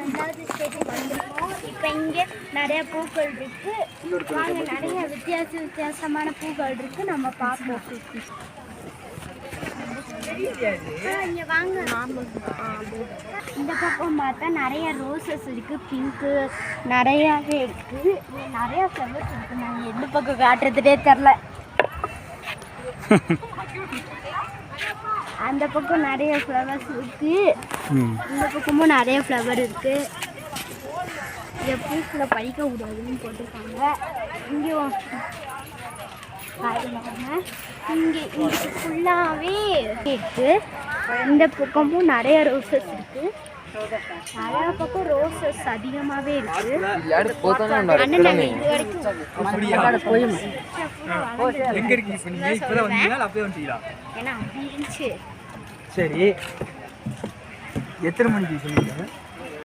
ரெண்டாவது ஸ்டேஜுக்கு வந்துருக்கோம். இப்போ இங்கே நிறைய பூக்கள் இருக்கு. வாங்க, நிறைய வித்தியாசமான பூக்கள் இருக்கு, நம்ம பார்ப்போம். இங்கே வாங்க. இந்த பக்கம் பார்த்தா நிறைய ரோசஸ் இருக்கு, பிங்க்கு நிறையாவே இருக்கு. நிறைய ஃப்ளவர்ஸ் இருக்கு. நாங்கள் எந்த பக்கம் காட்டுறதுட்டே தெரில. அந்த பக்கம் நிறைய ஃப்ளவர்ஸ் இருக்கு, இந்த பக்கமும் நிறைய ஃப்ளவர் இருக்கு. இங்கே பூக்களை பறிக்க கூடாதுன்னு போட்டிருக்காங்க. இங்கேயும் இங்கே ஃபுல்லாகவே இருக்கு. இந்த பக்கமும் நிறைய ரோசஸ் இருக்கு. நிறைய பக்கம் ரோசஸ் அதிகமாகவே இருக்கு. அண்ணன் நாங்கள் இது வரைக்கும் ஏன்னா அப்படி இருந்துச்சு. சரி, எத்தனை மணிக்கு சொன்னீங்க?